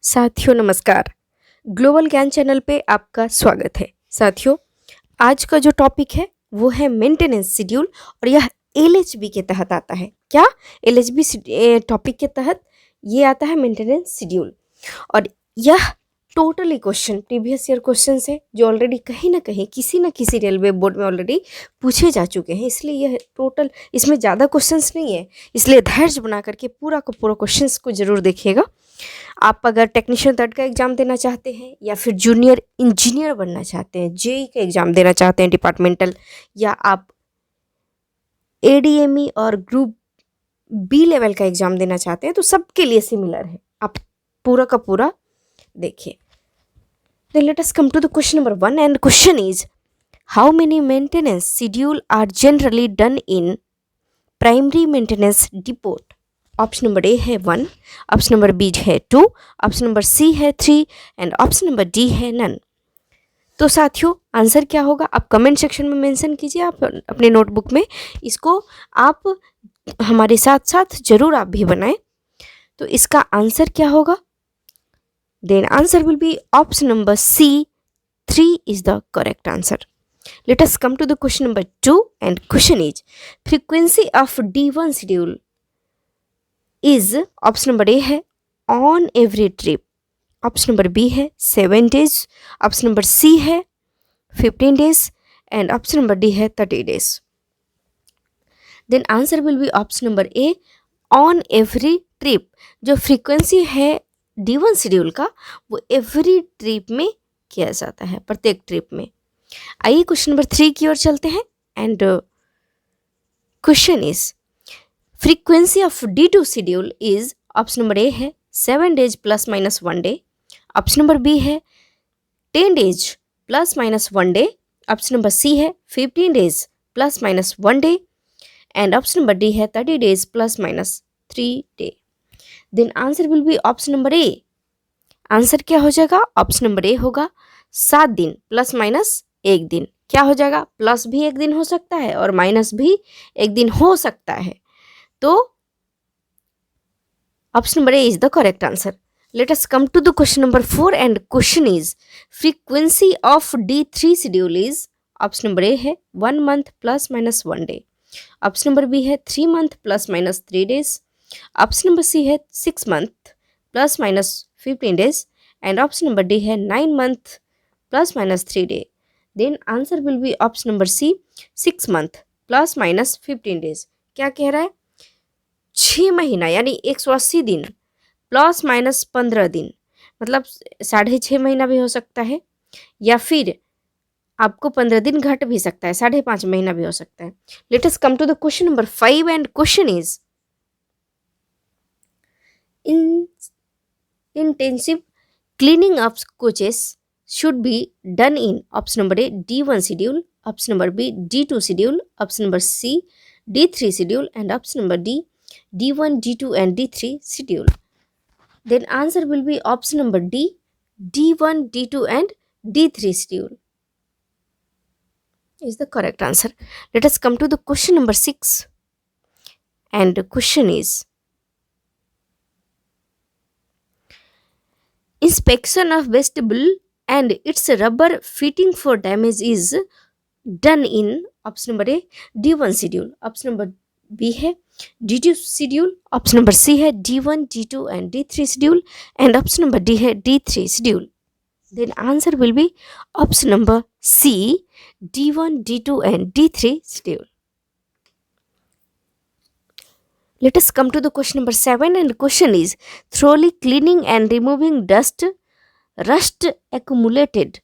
साथियों नमस्कार। ग्लोबल ज्ञान चैनल पे आपका स्वागत है। साथियों, आज का जो टॉपिक है वो है मेंटेनेंस शेड्यूल और यह एलएचबी के तहत आता है। क्या एलएचबी टॉपिक के तहत ये आता है मेंटेनेंस शेड्यूल। और यह totally question previous year question है जो ऑलरेडी कहीं ना कहीं किसी न किसी रेलवे बोर्ड में ऑलरेडी पूछे जा चुके हैं, इसलिए यह टोटल इसमें ज़्यादा क्वेश्चंस नहीं है। इसलिए धैर्य बना करके पूरा का पूरा क्वेश्चंस को जरूर देखिएगा। आप अगर टेक्नीशियन तट का एग्ज़ाम देना चाहते हैं या फिर जूनियर इंजीनियर बनना चाहते हैं, जेई का एग्ज़ाम देना चाहते हैं डिपार्टमेंटल, या आप एडीएमई और ग्रुप बी लेवल का एग्ज़ाम देना चाहते हैं, तो सबके लिए सिमिलर है। आप पूरा का पूरा देखिए। Then let us come to the question number 1, and question is, how many maintenance schedule are generally done in primary maintenance depot? Option number A है 1, ऑप्शन नंबर बी है 2, ऑप्शन नंबर सी है 3 and option number D है none. तो साथियों, answer क्या होगा आप comment section में मेंशन कीजिए। आप अपने नोटबुक में इसको आप हमारे साथ साथ जरूर आप भी बनाएं। तो इसका आंसर क्या होगा? Then answer will be option number C, 3 is the correct answer. Let us come to the question number 2, and question is, frequency of D1 schedule is, option number A है on every trip, option number B है 7 days, option number C है 15 days and option number D है 30 days. Then answer will be option number A, on every trip. जो frequency है D1 schedule का वो every trip में किया जाता है, प्रत्येक ट्रिप में। आइए क्वेश्चन नंबर 3 की ओर चलते हैं। And question is, frequency of D2 schedule is, option number A है 7 days plus minus 1 day, option number B है 10 days plus minus 1 day, option number C है 15 days plus minus 1 day and option number D है 30 days plus minus 3 day. Then answer will be option number A. Answer क्या हो जाएगा? Option number ए होगा 7 दिन plus minus 1 दिन। क्या हो जाएगा? प्लस भी 1 दिन हो सकता है और माइनस भी 1 दिन हो सकता है। तो option number A is the correct answer. Let us come to the question number 4, and question is, frequency of D3 schedule is, option number A है 1 month plus minus 1 day, option number B है 3 month plus minus 3 days, option number C है 6 month plus minus 15 days and option number D है 9 month plus minus 3 day. Then answer will be option number C, 6 month plus minus 15 days. क्या कह रहा है? 6 महीना यानी 180 दिन प्लस माइनस 15 दिन, मतलब 6.5 महीना भी हो सकता है, या फिर आपको 15 दिन घट भी सकता है, 5.5 महीना भी हो सकता है। Let us come to the question number 5, and question is, intensive cleaning of coaches should be done in, option number A D1 schedule, option number B D2 schedule, option number C D3 schedule and option number D D1, D2 and D3 schedule. Then answer will be option number D D1, D2 and D3 schedule is the correct answer. Let us come to the question number 6, and the question is, inspection of vestibule and its rubber fitting for damage is done in, option number A D1 schedule, option number B है D2 schedule, option number C है D1, D2 and D3 schedule and option number D है D3 schedule. Then answer will be option number C D1, D2 and D3 schedule. Let us come to the question number 7, and question is, thoroughly cleaning and removing rust accumulated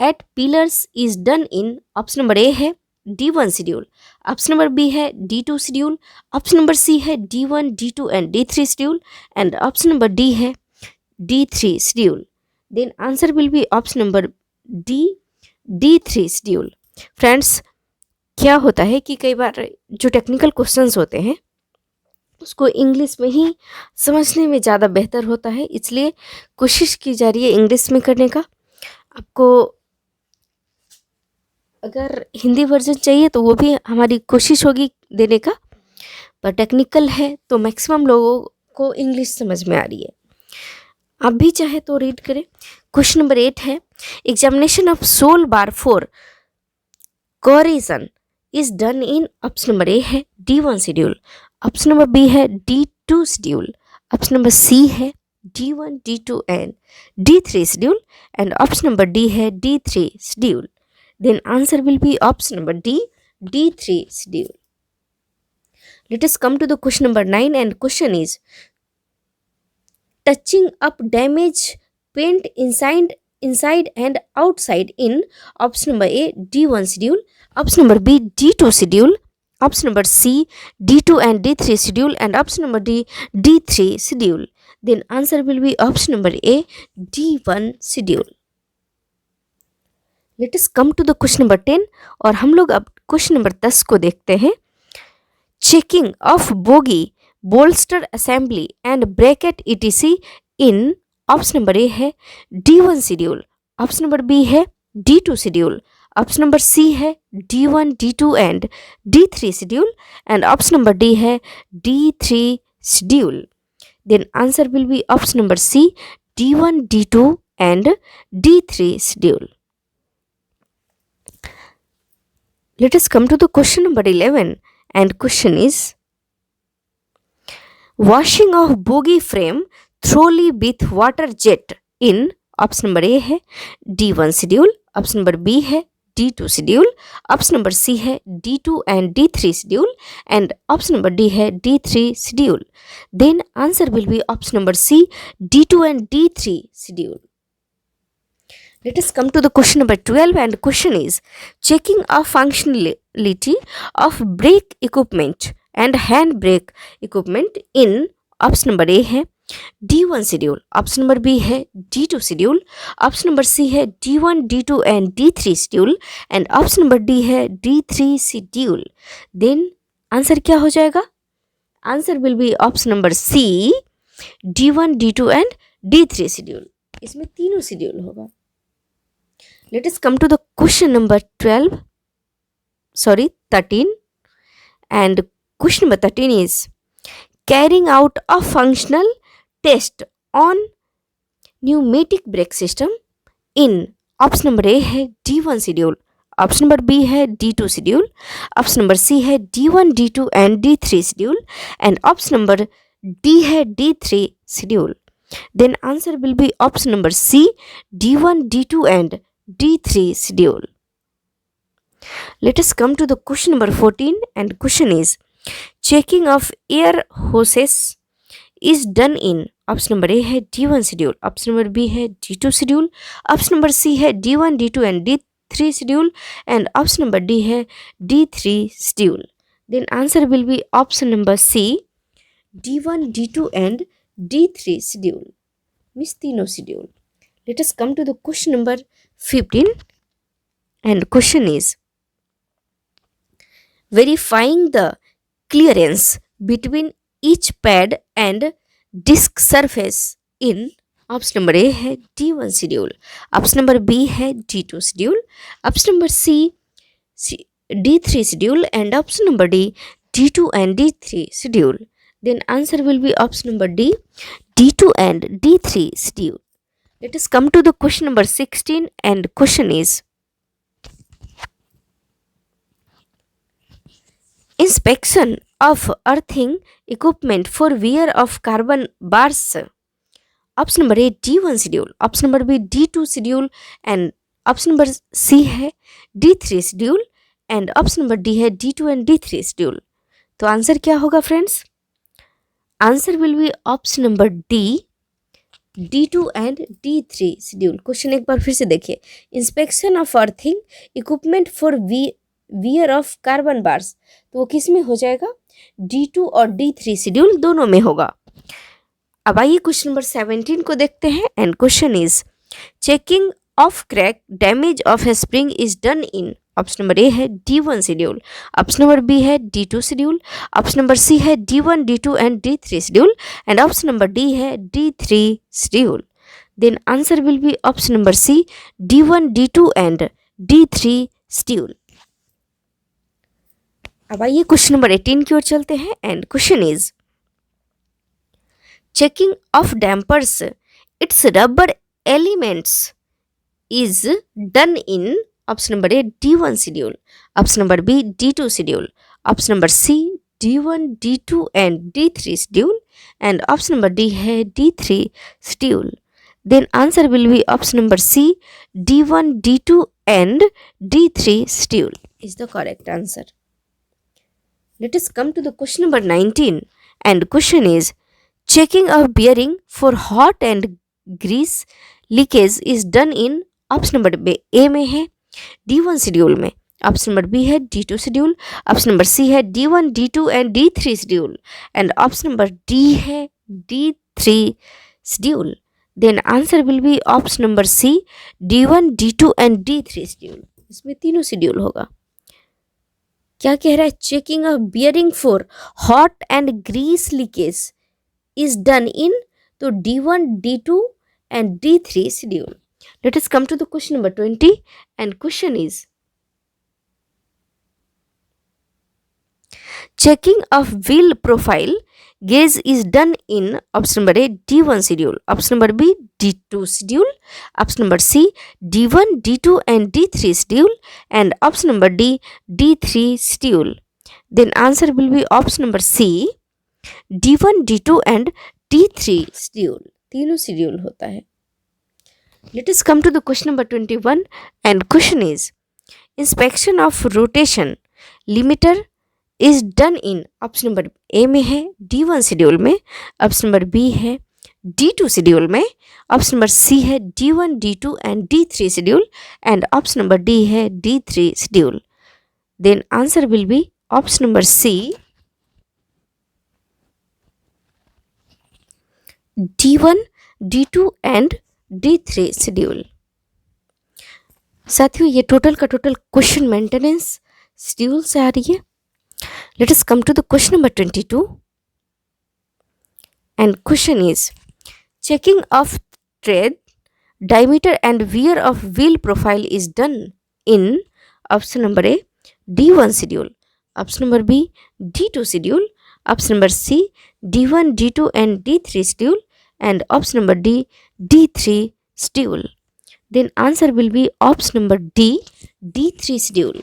at pillars is done in, option number A है D1 schedule, option number B है D2 schedule, option number C है D1, D2 and D3 schedule and option number D है D3 schedule. Then answer will be option number D D3 schedule. Friends, क्या होता है कि कई बार जो technical questions होते हैं उसको इंग्लिश में ही समझने में ज़्यादा बेहतर होता है, इसलिए कोशिश की जा रही है इंग्लिश में करने का। आपको अगर हिंदी वर्जन चाहिए तो वो भी हमारी कोशिश होगी देने का, पर टेक्निकल है तो मैक्सिमम लोगों को इंग्लिश समझ में आ रही है। आप भी चाहे तो रीड करें। क्वेश्चन नंबर 8 है, examination of sole bar for corrosion is done in, option number A है D1 schedule, option number B है D2 schedule, option number C है D1, D2 and D3 schedule and option number D है D3 schedule. Then answer will be option number D, D3 schedule. Let us come to the question number 9 and question is, touching up damage paint inside and outside in, option number A D1 schedule, option number B D2 schedule, option number C D2 and D3 schedule and option number D D3 schedule. Then answer will be option number A D1 schedule. Let us come to the question number 10 और हम लोग अब question number 10 को देखते हैं। Checking of bogie bolster assembly and bracket etc in, option number A है D1 schedule, option number B है D2 schedule, option number C है D1, D2 and D3 schedule and option number D है D3 schedule. Then answer will be option number C D1, D2 and D3 schedule. Let us come to the question number 11 and question is, washing of bogie frame thoroughly with water jet in, option number A है D1 schedule, option number B है D2 schedule, option number C है D2 and D3 schedule and option number D है D3 schedule. Then answer will be option number C D2 and D3 schedule. Let us come to the question number 12 and question is, checking of functionality of brake equipment and hand brake equipment in, option number A है D1 schedule, option number B है D2 schedule, option number C है D1, D2 and D3 schedule and option number D है D3 schedule. Then answer क्या हो जाएगा? Answer will be option number C D1, D2 and D3 schedule. इसमें तीनों schedule होगा। Let us come to the question number 13 and question number 13 is, carrying out a functional test on pneumatic brake system in, option number A है D1 schedule, option number B है D2 schedule, option number C है D1, D2 and D3 schedule and option number D है D3 schedule. Then answer will be option number C D1, D2 and D3 schedule. Let us come to the question number 14 and question is, checking of air hoses is done in, option number A है D1 schedule, option number B है D2 schedule, option number C है D1, D2 and D3 schedule and option number D है D3 schedule. Then answer will be option number C D1, D2 and D3 schedule. मिस तीनों schedule. Let us come to the question number 15 and question is, verifying the clearance between each pad and disc surface in, option number A है D1 schedule, option number B है D2 schedule, option number C D3 schedule and option number D D2 and D3 schedule. Then answer will be option number D D2 and D3 schedule. Let us come to the question number 16 and question is, inspection of earthing equipment for wear of carbon bars, option number A D1 schedule, option number B D2 schedule and option number C है D3 schedule and option number D है D2 and D3 schedule. तो answer क्या होगा friends? Answer will be option number D D2 and D3 schedule. Question एक बार फिर से देखिए, inspection of earthing equipment for wear of carbon bars, तो वो किस में हो जाएगा? D2 और D3 शेड्यूल दोनों में होगा। अब आइए क्वेश्चन नंबर 17 को देखते हैं and question is, checking of crack damage of A spring is done in, option number A है D1 schedule, option number B है D2 schedule, option number C है D1, D2 and D3 schedule and option number D है D3 schedule. Then answer will be option number C D1, D2 and D3 schedule. अब आइए question number 18 की ओर चलते हैं and question is, checking of dampers its rubber elements is done in option number A D1 schedule, option number B D2 schedule, option number C D1, D2 and D3 schedule, and option number D है D3 schedule. Then answer will be option number C D1, D2 and D3 schedule is the correct answer. Let us come to the question number 19, and question is checking of bearing for hot and grease leakage is done in option number ए में है D1 schedule में, option number B है D2 schedule, option number C है D1, D2 and D3 schedule, and option number D है D3 schedule. Then answer will be option number C D1, D2 and D3 schedule. इसमें तीनों schedule होगा. क्या कह रहा है? Checking of bearing for hot and grease leakage is done in, तो D1, D2 and D3 schedule. Let us come to the question number 20, and question is checking of wheel profile gauge is done in option number A D1 schedule, option number B D2 schedule, option number C D1, D2 and D3 schedule, and option number D D3 schedule. Then answer will be option number C D1, D2 and D3 schedule. तीनों schedule होता है. Let us come to the question number 21, and question is inspection of rotation limiter is done in option number A में है D1 schedule में, option number B है D2 schedule में, option number C है D1, D2 and D3 schedule, and option number D है D3 schedule. Then answer will be option number C D1, D2 and D3 schedule. साथियों ये total का total question maintenance schedule से आ रही है. Let us come to the question number 22, and question is checking of tread diameter and wear of wheel profile is done in option number A D1 schedule, option number B D2 schedule, option number C D1, D2 and D3 schedule, and option number D D3 schedule. Then answer will be option number D D3 schedule.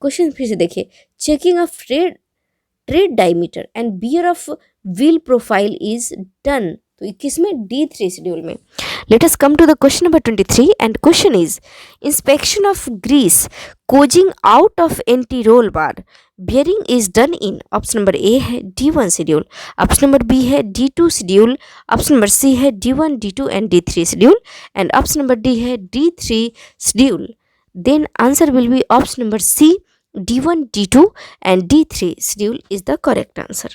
Question फिर से देखिए. Checking of tread diameter and wear of wheel profile is done, तो 21 में D3 schedule में. Let us come to the question number 23, and question is inspection of grease oozing out of anti roll bar bearing is done in, option number A है D1 schedule, option number B है D2 schedule, option number C है D1, D2 and D3 schedule, and option number D है D3 schedule. Then answer will be option number C D1, D2 and D3 schedule is the correct answer.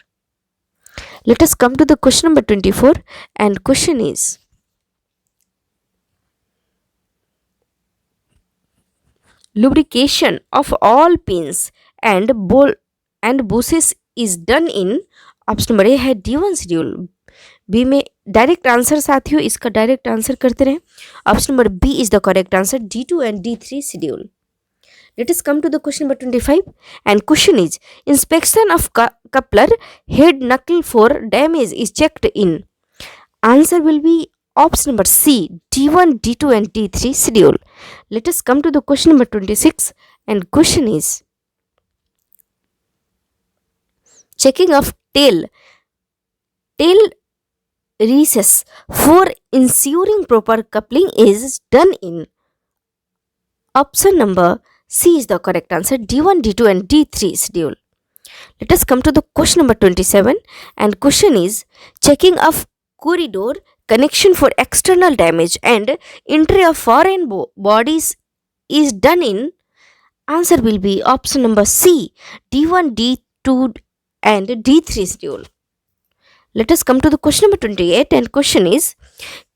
Let us come to the question number 24, and question is lubrication of all pins and bushings is done in, option number A है D1 schedule, B में direct answer साथियों इसका direct answer करते रहे. Option number B is the correct answer D2 and D3 schedule. Let us come to the question number 25, and question is inspection of coupler head knuckle for damage is checked in. Answer will be option number C D1, D2 and D3 schedule. Let us come to the question number 26, and question is checking of tail recess for ensuring proper coupling is done in, option number C is the correct answer D1, D2 and D3 schedule. Let us come to the question number 27, and question is checking of corridor connection for external damage and entry of foreign bodies is done in. Answer will be option number C D1, D2 and D3 schedule. Let us come to the question number 28, and question is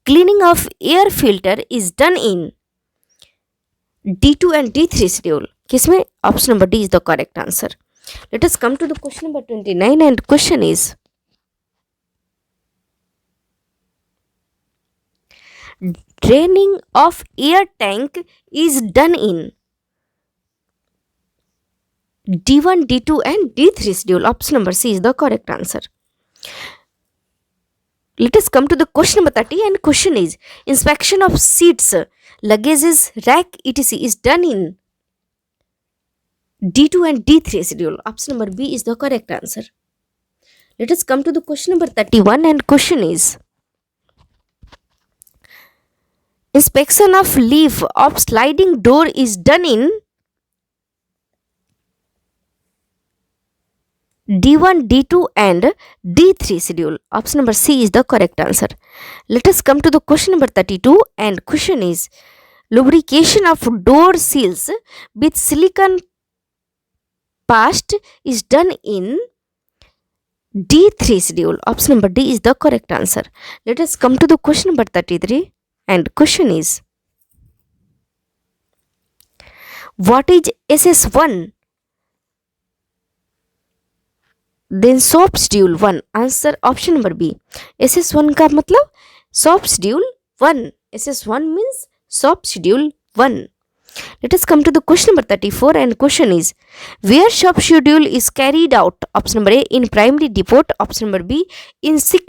cleaning of air filter is done in D2 and D3 schedule. किसमें? Option number D is the correct answer. Let us come to the question number 29, and question is draining of air tank is done in D1, D2 and D3 schedule. Option number C is the correct answer. Let us come to the question number 30, and question is, inspection of seats, luggages, rack, etc. is done in D2 and D3 schedule. Option number B is the correct answer. Let us come to the question number 31, and question is, inspection of leaf of sliding door is done in D1, D2 and D3 schedule. Option number C is the correct answer. Let us come to the question number 32, and question is, lubrication of door seals with silicone paste is done in D3 schedule. Option number D is the correct answer. Let us come to the question number 33, and question is, what is SS1? Then SOP schedule 1. Answer option number B. SS1 का मतलब SOP schedule 1. SS1 means SOP schedule 1. Let us come to the question number 34, and question is, where SOP schedule is carried out? Option number A, in primary depot. Option number B, in sick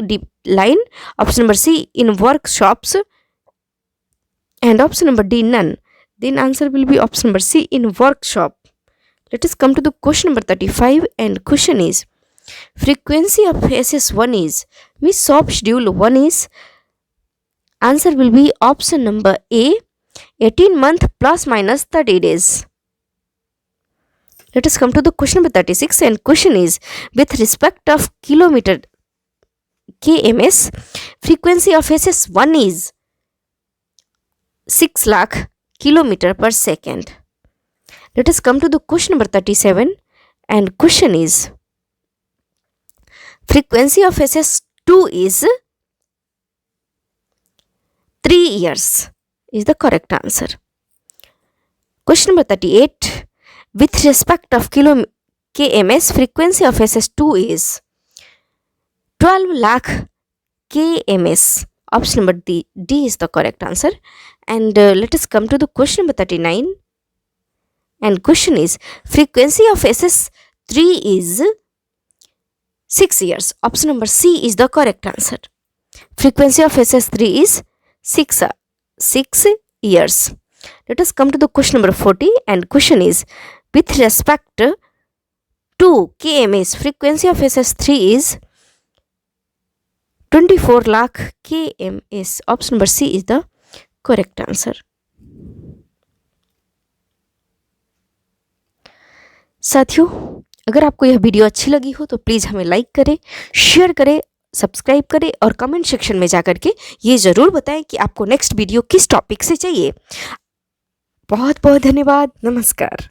line. Option number C, in workshops. And option number D, none. Then answer will be option number C, in workshop. Let us come to the question number 35, and question is, frequency of SS1 is, means SOP schedule 1 is, answer will be option number A, 18 month plus minus 30 days. Let us come to the question number 36, and question is, with respect of kilometer kms, frequency of SS1 is 6 lakh kilometer per second. Let us come to the question number 37, and question is, frequency of SS2 is 3 years is the correct answer. Question number 38, with respect of kms, frequency of SS2 is 12 lakh kms. Option number D is the correct answer. And let us come to the question number 39, and question is, frequency of SS3 is 6 years. Option number C is the correct answer. Frequency of SS3 is 6 years. Let us come to the question number 40, and question is, with respect to kms, frequency of SS3 is 24 lakh kms. Option number C is the correct answer. साथियों, अगर आपको यह video अच्छी लगी हो तो please हमें like करें, शेयर करें, सब्सक्राइब करें और कमेंट सेक्शन में जाकर के ये ज़रूर बताएं कि आपको नेक्स्ट वीडियो किस टॉपिक से चाहिए। बहुत बहुत धन्यवाद। नमस्कार।